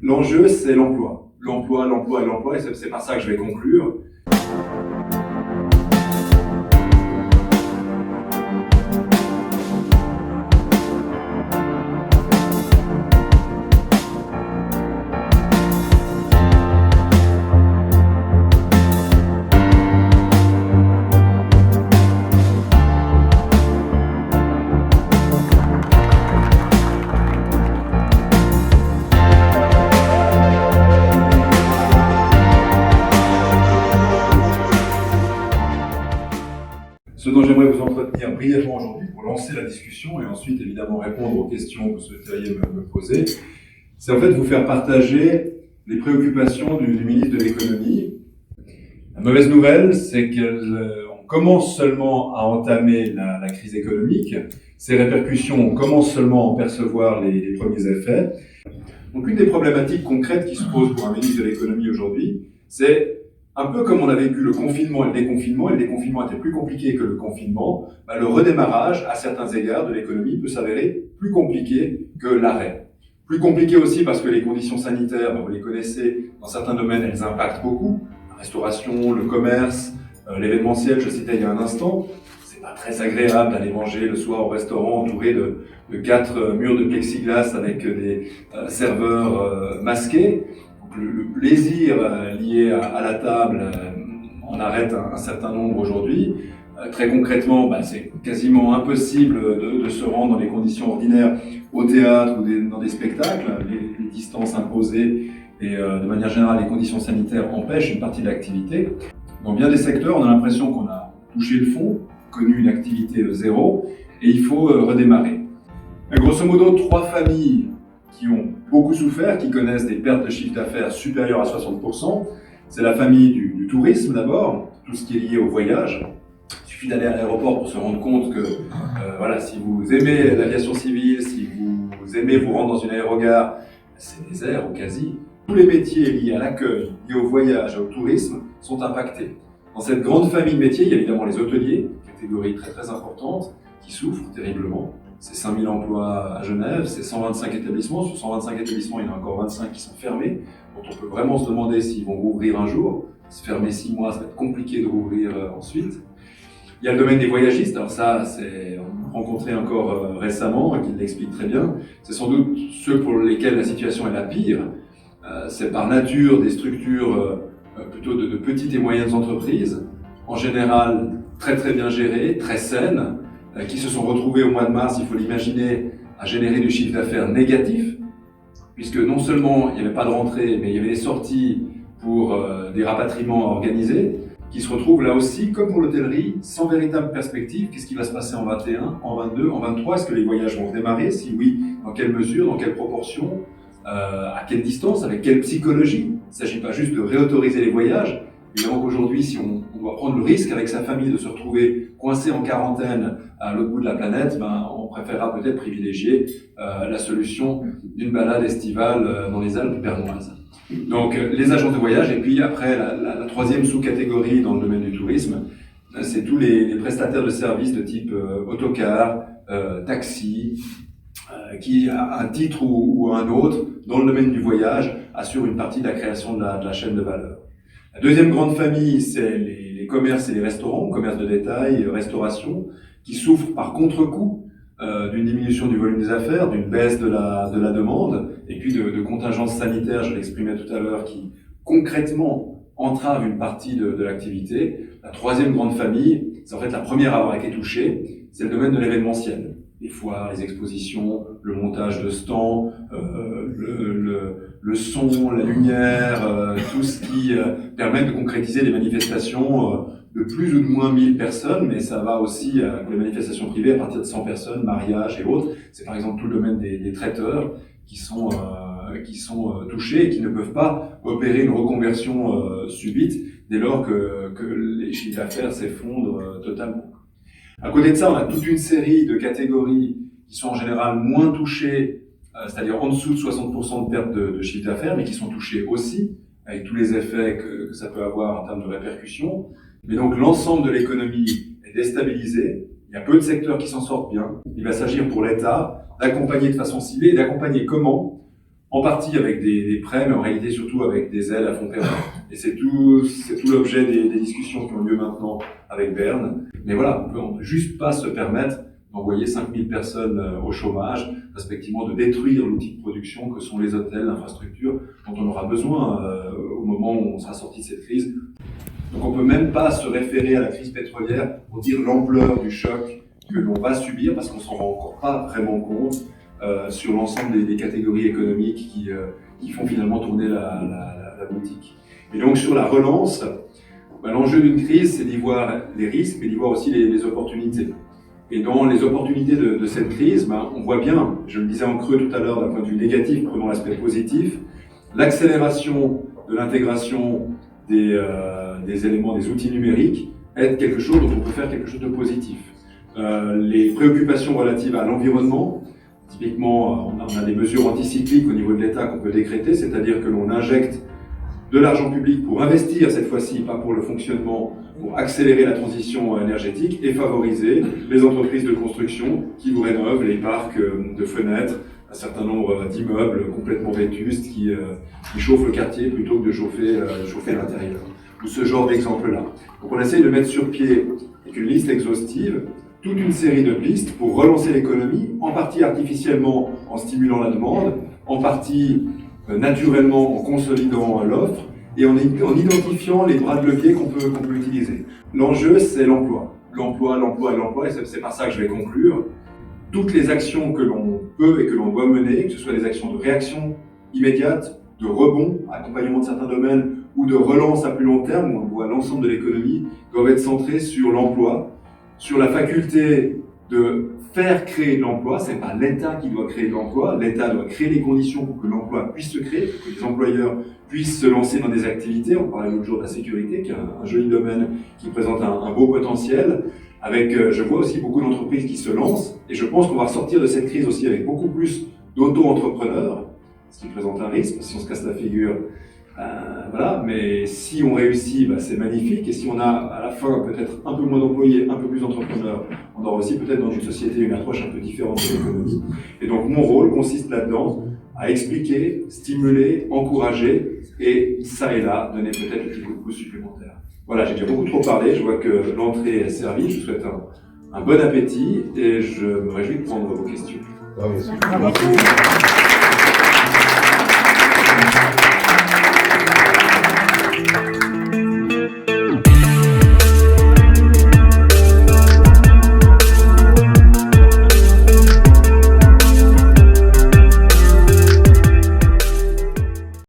L'enjeu, c'est l'emploi. L'emploi, l'emploi et l'emploi, et c'est par ça que je vais conclure. Ce dont j'aimerais vous entretenir brièvement aujourd'hui pour lancer la discussion et ensuite évidemment répondre aux questions que vous souhaiteriez me poser, c'est en fait vous faire partager les préoccupations du ministre de l'économie. La mauvaise nouvelle, c'est qu'on commence seulement à entamer la crise économique. Ces répercussions, on commence seulement à en percevoir les premiers effets. Donc une des problématiques concrètes qui se posent pour un ministre de l'économie aujourd'hui, c'est un peu comme on a vécu le confinement et le déconfinement était plus compliqué que le confinement, le redémarrage, à certains égards, de l'économie peut s'avérer plus compliqué que l'arrêt. Plus compliqué aussi parce que les conditions sanitaires, vous les connaissez, dans certains domaines, elles impactent beaucoup. La restauration, le commerce, l'événementiel, je citais il y a un instant. C'est pas très agréable d'aller manger le soir au restaurant entouré de 4 murs de plexiglas avec des serveurs masqués. Le plaisir lié à la table en arrête un certain nombre aujourd'hui. Très concrètement, c'est quasiment impossible de se rendre dans les conditions ordinaires au théâtre ou dans des spectacles. Les distances imposées et de manière générale les conditions sanitaires empêchent une partie de l'activité. Dans bien des secteurs, on a l'impression qu'on a touché le fond, connu une activité zéro et il faut redémarrer. Grosso modo, 3 familles qui ont beaucoup souffert, qui connaissent des pertes de chiffre d'affaires supérieures à 60%. C'est la famille du tourisme d'abord, tout ce qui est lié au voyage. Il suffit d'aller à l'aéroport pour se rendre compte que si vous aimez l'aviation civile, si vous aimez vous rendre dans une aérogare, c'est désert ou quasi. Tous les métiers liés à l'accueil, liés au voyage et au tourisme sont impactés. Dans cette grande famille de métiers, il y a évidemment les hôteliers, catégorie très très importante, qui souffrent terriblement. C'est 5000 emplois à Genève, c'est 125 établissements. Sur 125 établissements, il y en a encore 25 qui sont fermés. Donc on peut vraiment se demander s'ils vont rouvrir un jour. Se fermer 6 mois, ça va être compliqué de rouvrir ensuite. Il y a le domaine des voyagistes. Alors ça, c'est rencontré encore récemment, qui l'explique très bien. C'est sans doute ceux pour lesquels la situation est la pire. C'est par nature des structures plutôt de petites et moyennes entreprises, en général très très bien gérées, très saines, qui se sont retrouvés au mois de mars, il faut l'imaginer, à générer du chiffre d'affaires négatif, puisque non seulement il n'y avait pas de rentrée, mais il y avait des sorties pour des rapatriements organisés, qui se retrouvent là aussi, comme pour l'hôtellerie, sans véritable perspective. Qu'est-ce qui va se passer en 21, en 22, en 23? Est-ce que les voyages vont redémarrer? Si oui, dans quelle mesure, dans quelle proportion, à quelle distance, avec quelle psychologie? Il ne s'agit pas juste de réautoriser les voyages. Évidemment qu'aujourd'hui, si on doit prendre le risque avec sa famille de se retrouver coincé en quarantaine à l'autre bout de la planète, on préférera peut-être privilégier la solution d'une balade estivale dans les Alpes bernoises. Donc les agences de voyage, et puis après la troisième sous-catégorie dans le domaine du tourisme, c'est tous les prestataires de services de type autocar, taxi, qui à un titre ou un autre, dans le domaine du voyage, assurent une partie de la création de la chaîne de valeur. La deuxième grande famille, c'est les commerces et les restaurants, commerce de détail, restauration, qui souffrent par contre-coup d'une diminution du volume des affaires, d'une baisse de la demande, et puis de contingences sanitaires, je l'exprimais tout à l'heure, qui concrètement entravent une partie de l'activité. La troisième grande famille, c'est en fait la première à avoir été touchée, c'est le domaine de l'événementiel. Les foires, les expositions, le montage de stands, le son, la lumière, tout ce qui permet de concrétiser des manifestations de plus ou de moins 1000 personnes, mais ça va aussi pour les manifestations privées à partir de 100 personnes, mariages et autres. C'est par exemple tout le domaine des traiteurs qui sont touchés et qui ne peuvent pas opérer une reconversion subite dès lors que les chiffres d'affaires s'effondrent totalement. À côté de ça, on a toute une série de catégories qui sont en général moins touchées, c'est-à-dire en dessous de 60% de perte de chiffre d'affaires, mais qui sont touchées aussi, avec tous les effets que ça peut avoir en termes de répercussions. Mais donc l'ensemble de l'économie est déstabilisé, il y a peu de secteurs qui s'en sortent bien. Il va s'agir pour l'État d'accompagner de façon ciblée, et d'accompagner comment? en partie avec des prêts, mais en réalité surtout avec des aides à fonds perdu. Et c'est tout l'objet des discussions qui ont lieu maintenant avec Berne. Mais voilà, on peut juste pas se permettre d'envoyer 5000 personnes au chômage, respectivement de détruire l'outil de production que sont les hôtels, l'infrastructure, dont on aura besoin au moment où on sera sorti de cette crise. Donc on peut même pas se référer à la crise pétrolière pour dire l'ampleur du choc que l'on va subir, parce qu'on s'en rend encore pas vraiment compte sur l'ensemble des catégories économiques qui font finalement tourner la boutique. Et donc sur la relance, l'enjeu d'une crise, c'est d'y voir les risques, mais d'y voir aussi les opportunités. Et dans les opportunités de cette crise, on voit bien, je le disais en creux tout à l'heure d'un point de vue négatif, prenons l'aspect positif, l'accélération de l'intégration des éléments, des outils numériques, est quelque chose dont on peut faire quelque chose de positif. Les préoccupations relatives à l'environnement, typiquement, on a des mesures anticycliques au niveau de l'État qu'on peut décréter, c'est-à-dire que l'on injecte de l'argent public pour investir cette fois-ci, pas pour le fonctionnement, pour accélérer la transition énergétique et favoriser les entreprises de construction qui vous rénovent les parcs de fenêtres, un certain nombre d'immeubles complètement vétustes qui chauffent le quartier plutôt que de chauffer l'intérieur. Ou ce genre d'exemple-là. Donc on essaye de mettre sur pied, avec une liste exhaustive, toute une série de pistes pour relancer l'économie, en partie artificiellement en stimulant la demande, en partie naturellement en consolidant l'offre et en identifiant les bras de levier qu'on peut utiliser. L'enjeu, c'est l'emploi. L'emploi, et c'est par ça que je vais conclure. Toutes les actions que l'on peut et que l'on doit mener, que ce soit des actions de réaction immédiate, de rebond, accompagnement de certains domaines, ou de relance à plus long terme, où on voit l'ensemble de l'économie, doivent être centrées sur l'emploi, sur la faculté de faire créer de l'emploi. C'est pas l'État qui doit créer de l'emploi, l'État doit créer les conditions pour que l'emploi puisse se créer, pour que les employeurs puissent se lancer dans des activités. On parlait l'autre jour de la sécurité, qui est un joli domaine qui présente un beau potentiel. Je vois aussi beaucoup d'entreprises qui se lancent, et je pense qu'on va ressortir de cette crise aussi avec beaucoup plus d'auto-entrepreneurs, ce qui présente un risque, si on se casse la figure. Voilà, mais si on réussit, c'est magnifique, et si on a à la fin peut-être un peu moins d'employés, un peu plus d'entrepreneurs, on aura aussi peut-être dans une société une approche un peu différente de l'économie. Et donc mon rôle consiste là-dedans à expliquer, stimuler, encourager, et ça et là, donner peut-être un petit coup de pouce supplémentaire. Voilà, j'ai déjà beaucoup trop parlé, je vois que l'entrée est servie, je vous souhaite un bon appétit, et je me réjouis de prendre vos questions. Merci.